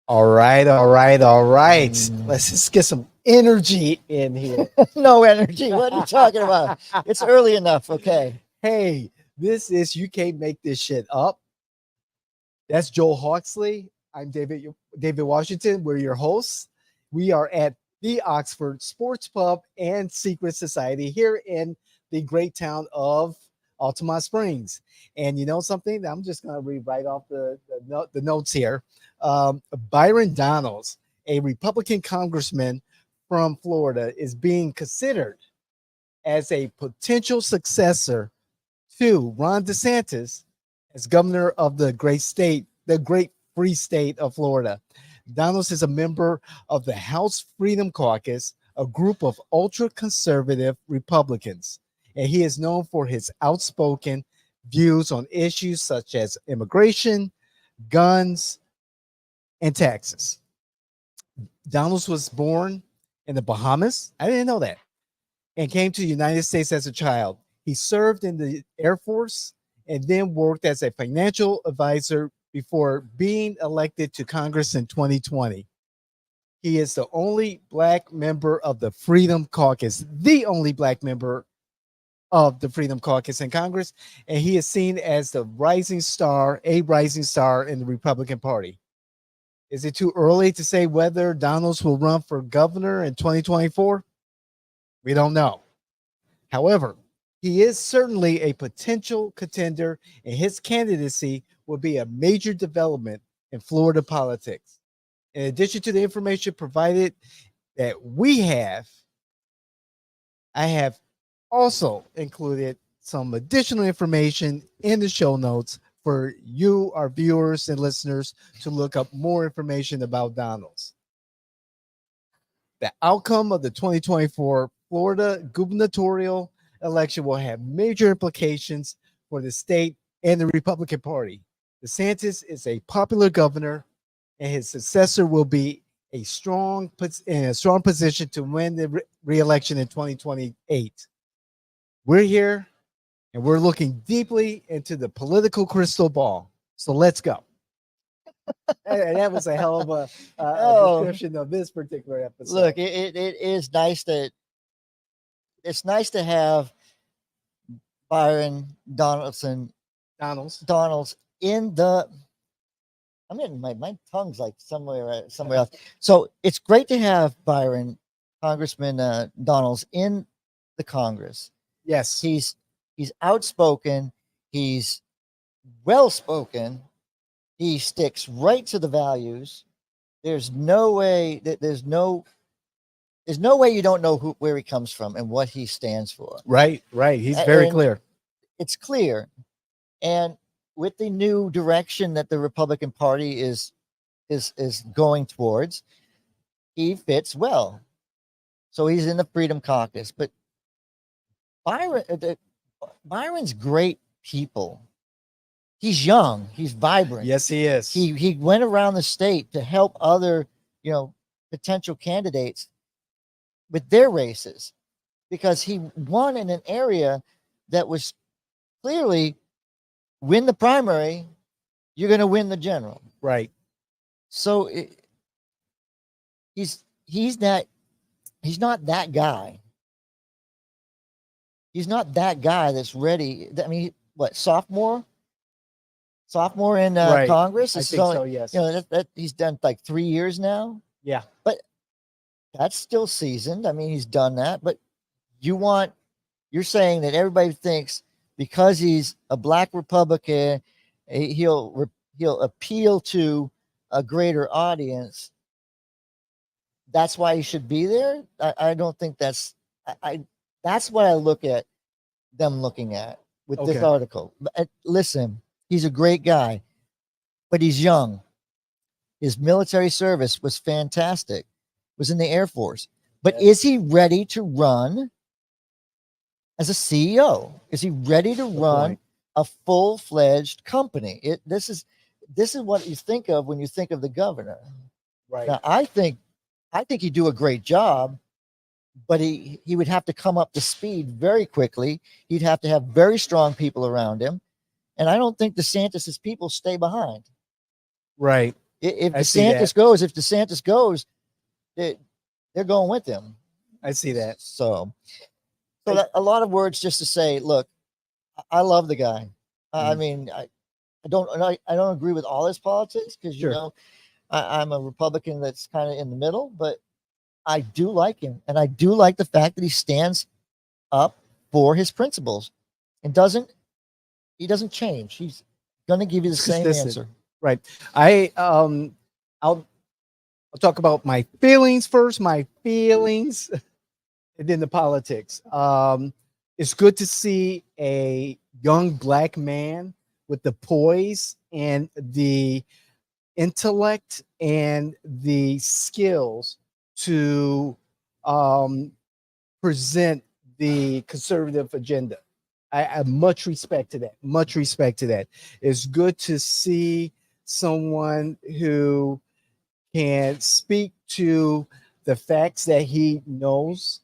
All right, all right, all right. Mm. Let's just get some energy in here. No energy. What are you talking about? It's early enough. Okay. Hey, this is You Can't Make This Shit Up. That's Joel Hawksley. I'm David Washington. We're your hosts. We are at the Oxford Sports Pub and Secret Society here in the great town of Altamont Springs. And you know something? I'm just going to read right off the notes here. Byron Donalds, a Republican congressman from Florida, is being considered as a potential successor to Ron DeSantis as governor of the great free state of Florida. Donalds is a member of the House Freedom Caucus, a group of ultra conservative Republicans, and he is known for his outspoken views on issues such as immigration, guns, and taxes. Donalds was born in the Bahamas. I didn't know that. And came to the United States as a child. He served in the Air Force and then worked as a financial advisor before being elected to Congress in 2020. He is the only black member of the Freedom Caucus, the only black member of the Freedom Caucus in Congress, and he is seen as a rising star in the Republican Party. Is it too early to say whether Donalds will run for governor in 2024? We don't know. However, he is certainly a potential contender, and his candidacy will be a major development in Florida politics. In addition to the information provided that I have also included some additional information in the show notes for you, our viewers and listeners, to look up more information about Donalds. The outcome of the 2024 Florida gubernatorial election will have major implications for the state and the Republican Party. DeSantis is a popular governor, and his successor will be in a strong position to win the re-election in 2028. We're here, and we're looking deeply into the political crystal ball. So let's go. And that was a hell of a description of this particular episode. Look, it is nice that it's nice to have Byron Donalds in the. I mean, my tongue's like somewhere else. So it's great to have Congressman Donalds in the Congress. Yes, he's outspoken. He's well spoken. He sticks right to the values. There's no way that there's no way you don't know where he comes from and what he stands for. Right. He's very clear. It's clear. And with the new direction that the Republican Party is going towards, he fits well. So he's in the Freedom Caucus. But Byron's great people. He's young. He's vibrant. Yes, he is. He went around the state to help other, potential candidates with their races, because he won in an area that was clearly, win the primary, you're going to win the general. Right. So he's not that guy. He's not that guy that's ready. I mean, what, sophomore in right. Congress? I think so, yes. That he's done like 3 years now. Yeah. But that's still seasoned. I mean, he's done that. But you're saying that everybody thinks because he's a black Republican, he'll appeal to a greater audience. That's why he should be there. I don't think that's what I look at them looking at with this article. Listen, he's a great guy, but he's young. His military service was fantastic. Was in the Air Force. But is he ready to run as a CEO? Is he ready to run a full-fledged company? This is what you think of when you think of the governor. Right. Now, I think he'd do a great job, but he would have to come up to speed very quickly. He'd have to have very strong people around him. And I don't think DeSantis's people stay behind. Right. If I see that. DeSantis goes, they're going with him. I see that. So that, a lot of words just to say, look, I love the guy. I mean, I don't agree with all his politics because Sure. you know I'm a Republican that's kind of in the middle, but I do like him, and I do like the fact that he stands up for his principles and he doesn't change. He's going to give you the same Consistent. answer. Right. I'll talk about my feelings first. My feelings, and then the politics. It's good to see a young black man with the poise and the intellect and the skills to present the conservative agenda. I much respect to that. Much respect to that. It's good to see someone who can speak to the facts that he knows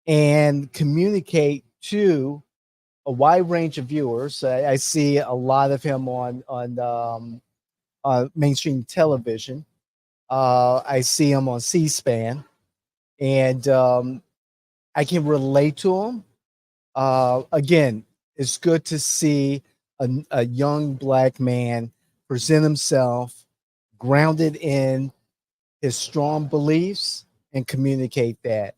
and communicate to a wide range of viewers. I see a lot of him on mainstream television. I see him on C-SPAN, and I can relate to him. Again, it's good to see a young black man present himself grounded in his strong beliefs and communicate that.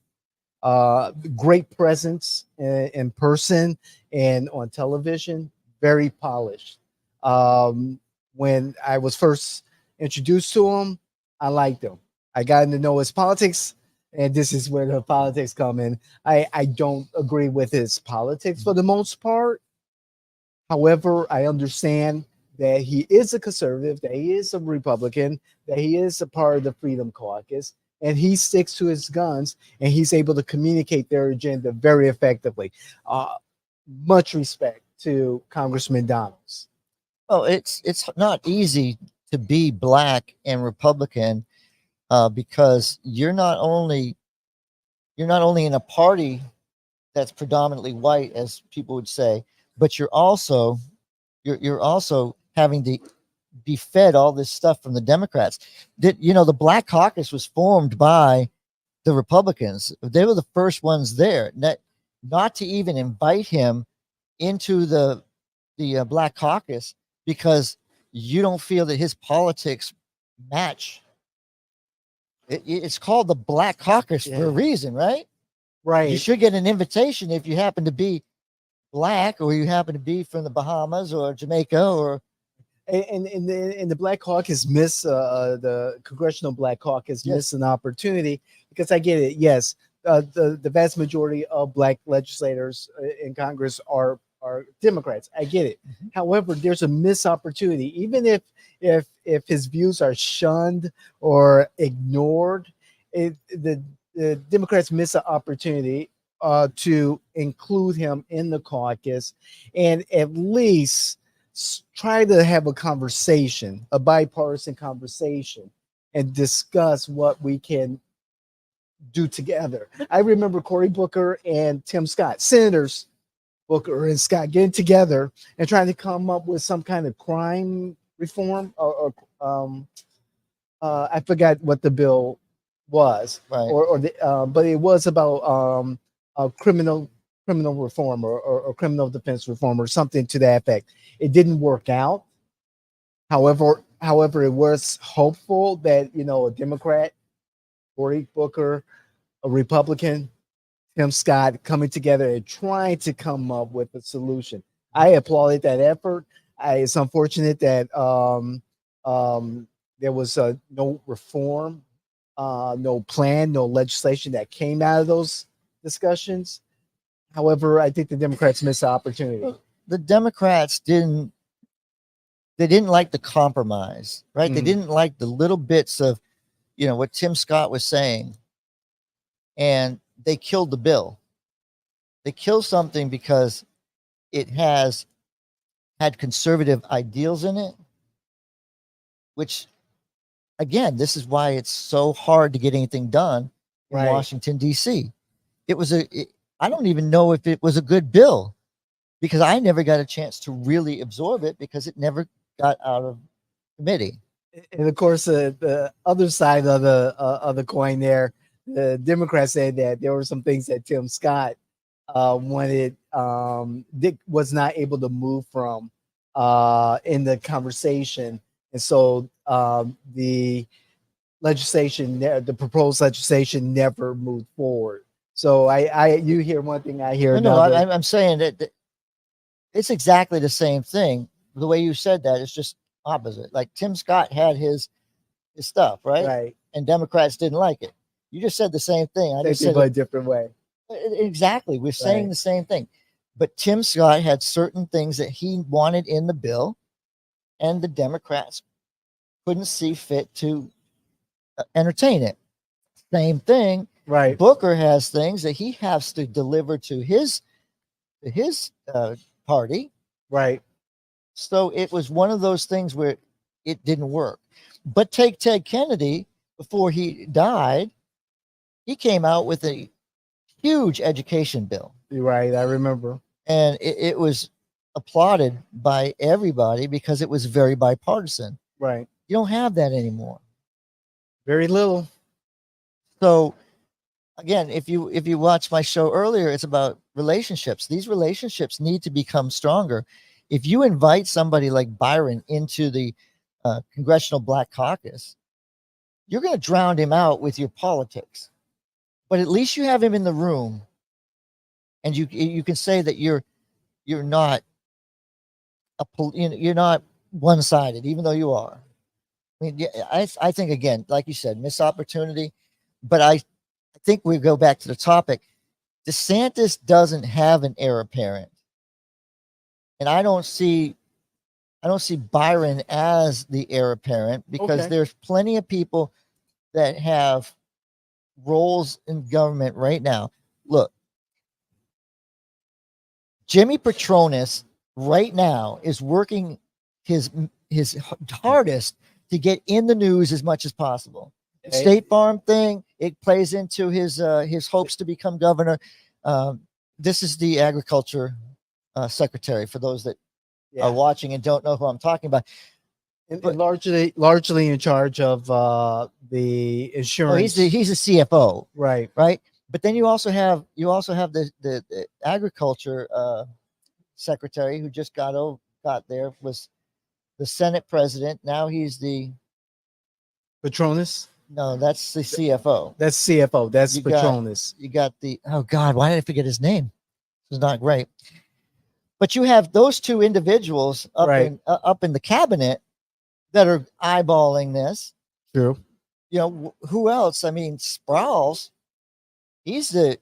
Great presence in person and on television, very polished. When I was first introduced to him, I liked him. I got to know his politics, and this is where the politics come in. I don't agree with his politics for the most part. However, I understand that he is a conservative, that he is a Republican, that he is a part of the Freedom Caucus, and he sticks to his guns, and he's able to communicate their agenda very effectively. Much respect to Congressman Donalds. Oh, it's not easy to be black and Republican because you're not only in a party that's predominantly white, as people would say, but you're also having to be fed all this stuff from the Democrats. That the Black Caucus was formed by the Republicans. They were the first ones there. Not to even invite him into the Black Caucus because you don't feel that his politics match. It's called the Black Caucus for a reason, right? Right. You should get an invitation if you happen to be black or you happen to be from the Bahamas or Jamaica or. And the Black Caucus the Congressional Black Caucus missed an opportunity because I get it. Yes, the vast majority of black legislators in Congress are Democrats. I get it. Mm-hmm. However, there's a missed opportunity. Even if his views are shunned or ignored, the Democrats miss an opportunity to include him in the caucus and at least try to have a conversation, a bipartisan conversation, and discuss what we can do together. I remember Cory Booker and Tim Scott, Senators Booker and Scott, getting together and trying to come up with some kind of crime reform or I forgot what the bill was, right. But it was about criminal reform or criminal defense reform or something to that effect. It didn't work out. However, it was hopeful that a Democrat, Cory Booker, a Republican, Tim Scott, coming together and trying to come up with a solution. I applauded that effort. It's unfortunate that there was no reform, no plan, no legislation that came out of those discussions. However, I think the Democrats missed the opportunity. The Democrats didn't like the compromise, right? Mm. They didn't like the little bits of, what Tim Scott was saying, and they killed the bill. They killed something because it had conservative ideals in it, which, again, this is why it's so hard to get anything done in Washington, D.C. I don't even know if it was a good bill because I never got a chance to really absorb it because it never got out of committee. And of course, the other side of the coin there, the Democrats said that there were some things that Tim Scott wanted, Dick was not able to move from in the conversation, and so the legislation, the proposed legislation, never moved forward. So you hear one thing, I hear No, another. I'm saying that it's exactly the same thing. The way you said that is just opposite. Like Tim Scott had his stuff, right? Right. And Democrats didn't like it. You just said the same thing. I Same just thing, said but a different way. exactly. We're saying Right. the same thing. But Tim Scott had certain things that he wanted in the bill, and the Democrats couldn't see fit to entertain it. Same thing. Right. Booker has things that he has to deliver to his party. Right. So it was one of those things where it didn't work. But take Ted Kennedy, before he died, he came out with a huge education bill. You're right. I remember. And it was applauded by everybody because it was very bipartisan. Right. You don't have that anymore. Very little. So again, if you watch my show earlier, it's about relationships. These relationships need to become stronger. If you invite somebody like Byron into the Congressional Black Caucus, you're going to drown him out with your politics. But at least you have him in the room, and you can say that you're not you're not one-sided, even though you are. I mean, I think, again, like you said, missed opportunity. But I think we go back to the topic. DeSantis doesn't have an heir apparent, and I don't see Byron as the heir apparent, because Okay. there's plenty of people that have roles in government right now. Look, Jimmy Petronis right now is working his hardest to get in the news as much as possible. The Okay. State Farm thing, it plays into his hopes to become governor. This is the agriculture secretary, for those that Yeah. are watching and don't know who I'm talking about. And But- largely in charge of the Oh, insurance. he's a CFO, Right. right? But then you also have the agriculture secretary, who just got there, was the Senate president. Now he's Patronus. no, that's the CFO. That's CFO. That's You got- Patronus. You got oh God, why did I forget his name? This is not great. But you have those two individuals up Right. up in the cabinet that are eyeballing this. True. You know, who else? I mean, Sprouls. He's the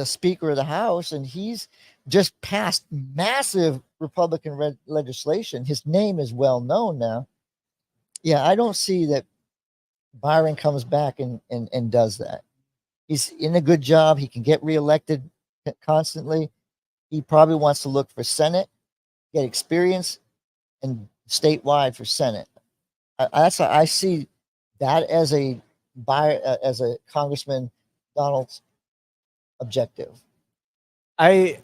Speaker of the House, and he's just passed massive Republican legislation. His name is well known now. Yeah, I don't see that Byron comes back and does that. He's in a good job. He can get reelected constantly. He probably wants to look for Senate, get experience, and statewide for Senate. I see that as a Congressman Donalds objective. I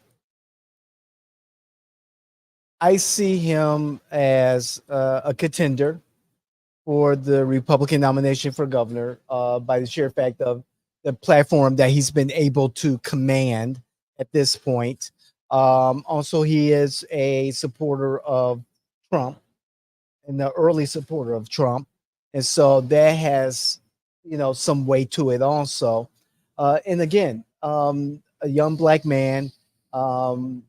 see him as a contender for the Republican nomination for governor by the sheer fact of the platform that he's been able to command at this point. Also, he is a supporter of Trump, and the early supporter of Trump, and so that has, some weight to it also. And again, a young black man, holding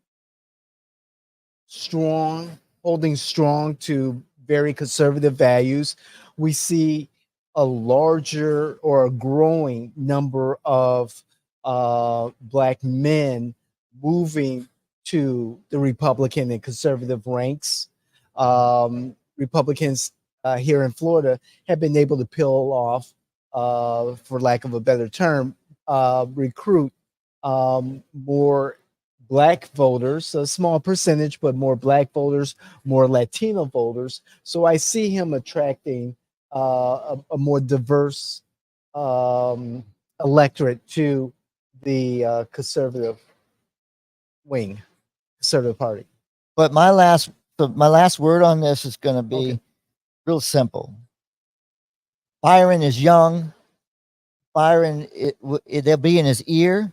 strong to very conservative values. We see a larger or a growing number of black men moving to the Republican and conservative ranks. Republicans here in Florida have been able to peel off, for lack of a better term, recruit more black voters, a small percentage, but more black voters, more Latino voters. So I see him attracting a more diverse electorate to the conservative wing, conservative party. But my last word on this is going to be, Okay. real simple. Byron is young. Byron, they'll be in his ear,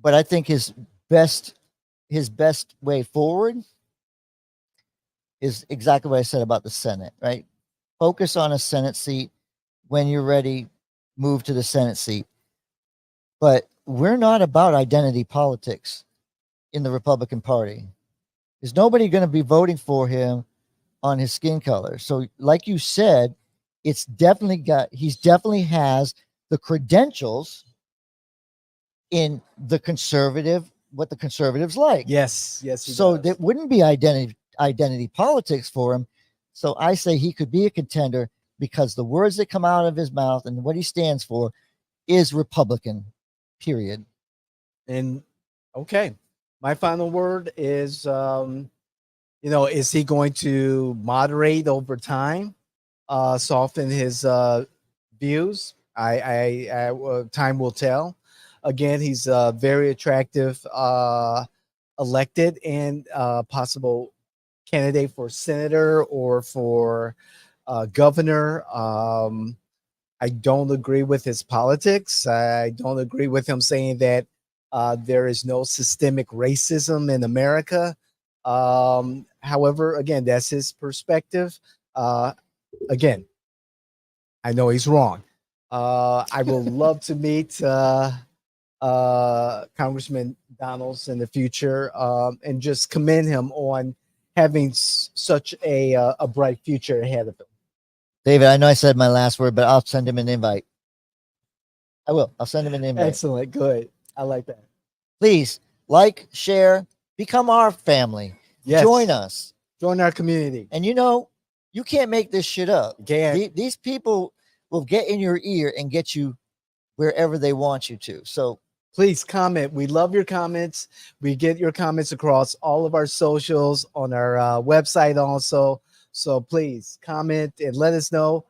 but I think his best way forward is exactly what I said about the Senate, right? Focus on a Senate seat. When you're ready, move to the Senate seat. But we're not about identity politics in the Republican Party. There's nobody going to be voting for him on his skin color. So, like you said, he's definitely has the credentials in the conservative, what the conservatives like. Yes. So that wouldn't be identity politics for him. So I say he could be a contender because the words that come out of his mouth and what he stands for is Republican, period. And okay, my final word is, is he going to moderate over time, soften his views? Time will tell. Again, he's a very attractive elected and possible candidate for senator or for governor. I don't agree with his politics. I don't agree with him saying that there is no systemic racism in America. However, again, that's his perspective. Again, I know he's wrong. I will love to meet Congressman Donalds in the future and just commend him on having such a bright future ahead of him. David, I know I said my last word, but I'll send him an invite. I will. I'll send him an invite. Excellent. Good. I like that. Please like, share, become our family. Yes. Join us. Join our community. And you can't make this shit up. These people will get in your ear and get you wherever they want you to. So please comment. We love your comments. We get your comments across all of our socials, on our website also. So please comment and let us know,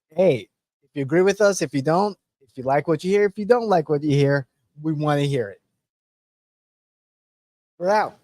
hey, if you agree with us, if you don't, if you like what you hear, if you don't like what you hear, we want to hear it. We're out.